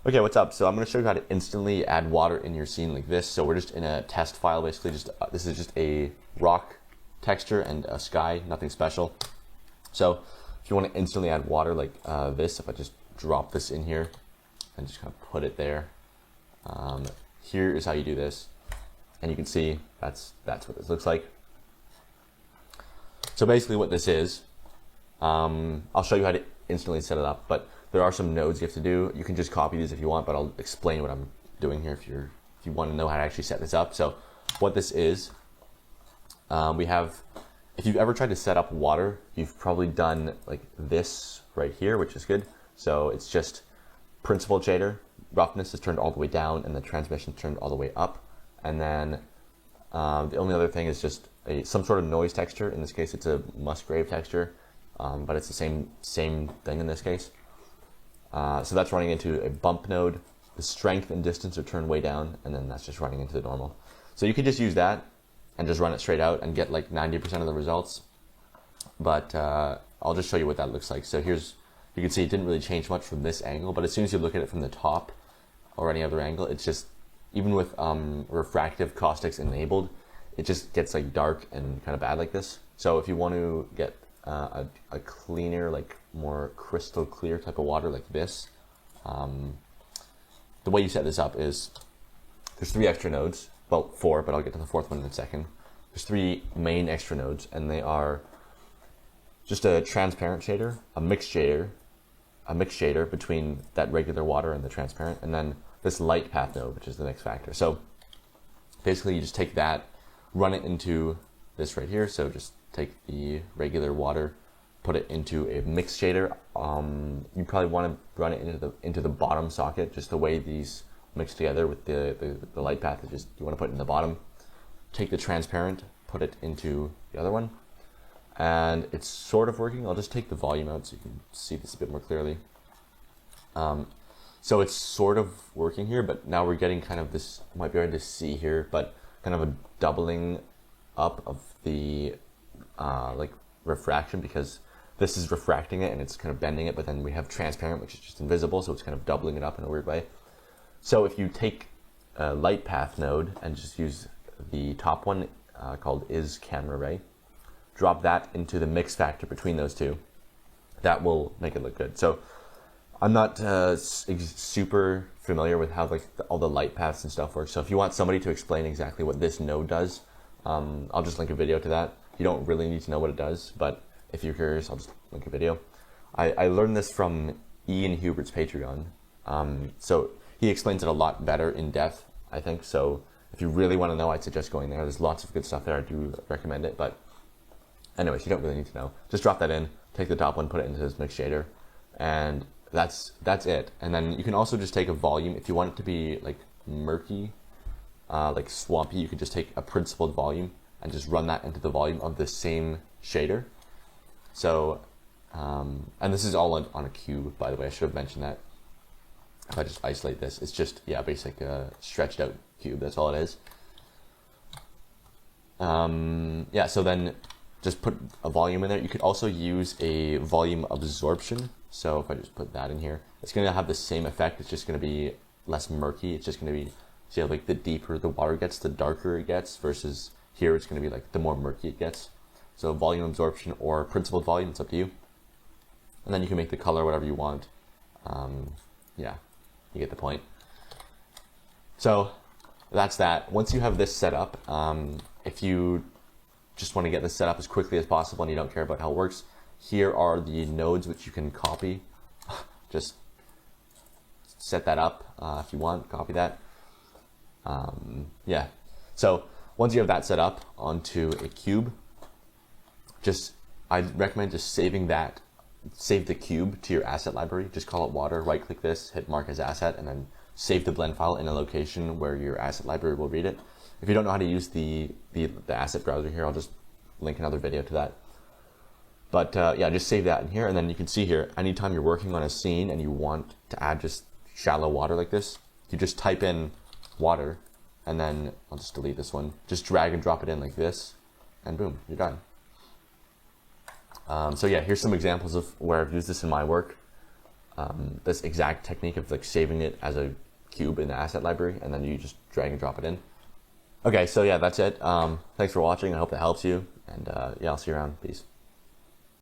Okay, what's up? So I'm going to show you how to instantly add water in your scene like this. So we're just in a test file, basically. This is just a rock texture and a sky, nothing special. So if you want to instantly add water like this, if I just drop this in here and just kind of put it there, here is how you do this. And you can see that's what this looks like. So basically what this is, I'll show you how to instantly set it up, but there are some nodes you have to do. You can just copy these if you want, but I'll explain what I'm doing here if you want to know how to actually set this up. So what this is, if you've ever tried to set up water, you've probably done like this right here, which is good. So it's just principled shader, roughness is turned all the way down and the transmission turned all the way up. And then the only other thing is just some sort of noise texture. In this case, it's a Musgrave texture, but it's the same thing in this case. So that's running into a bump node. The strength and distance are turned way down, and then that's just running into the normal. So you could just use that and just run it straight out and get like 90% of the results. But I'll just show you what that looks like. So you can see it didn't really change much from this angle, but as soon as you look at it from the top or any other angle, it's just, even with refractive caustics enabled, it just gets like dark and kind of bad like this. So if you want to get a cleaner, like more crystal clear type of water like this, the way you set this up is there's 3 extra nodes, well 4, but I'll get to the 4th one in a second. There's 3 main extra nodes, and they are just a transparent shader, a mixed shader between that regular water and the transparent, and then this light path node, which is the next factor. So basically you just take that, run it into this right here. So just take the regular water, put it into a mixed shader. You probably want to run it into the bottom socket, just the way these mix together with the light path is just, you want to put it in the bottom. Take the transparent, put it into the other one, and it's sort of working. I'll just take the volume out so you can see this a bit more clearly. So it's sort of working here, but now we're getting kind of this, might be hard to see here, but kind of a doubling up of the like refraction, because this is refracting it and it's kind of bending it, but then we have transparent, which is just invisible, so it's kind of doubling it up in a weird way. So if you take a light path node and just use the top one called is camera ray, drop that into the mix factor between those two, that will make it look good. So I'm not super familiar with how like all the light paths and stuff work. So if you want somebody to explain exactly what this node does, I'll just link a video to that. You don't really need to know what it does, but if you're curious, I'll just link a video. I learned this from Ian Hubert's Patreon. So he explains it a lot better in depth, I think. So if you really want to know, I'd suggest going there. There's lots of good stuff there. I do recommend it. But anyways, you don't really need to know. Just drop that in, take the top one, put it into this mix shader, and that's it. And then you can also just take a volume. If you want it to be like murky, like swampy, you could just take a principled volume and just run that into the volume of the same shader. So, and this is all on a cube, by the way. I should have mentioned that. If I just isolate this, it's just, yeah, basic stretched out cube. That's all it is. Yeah, so then just put a volume in there. You could also use a volume absorption. So if I just put that in here, it's going to have the same effect. It's just going to be less murky. It's just going to be, see how like the deeper the water gets, the darker it gets, versus here it's going to be like the more murky it gets. So volume absorption or principled volume, it's up to you. And then you can make the color whatever you want. Yeah, you get the point. So that's that. Once you have this set up, if you just want to get this set up as quickly as possible and you don't care about how it works, here are the nodes which you can copy. Just set that up if you want, copy that. Yeah, so once you have that set up onto a cube, I'd recommend just save the cube to your asset library. Just call it water, right click this, hit mark as asset, and then save the blend file in a location where your asset library will read it. If you don't know how to use the asset browser here, I'll just link another video to that. But yeah, just save that in here, and then you can see here, anytime you're working on a scene and you want to add just shallow water like this, you just type in water, and then I'll just delete this one. Just drag and drop it in like this, and boom, you're done. So yeah, here's some examples of where I've used this in my work. this exact technique of like saving it as a cube in the asset library, and then you just drag and drop it in. Okay, so yeah, that's it. Thanks for watching. I hope that helps you, and yeah, I'll see you around. Peace.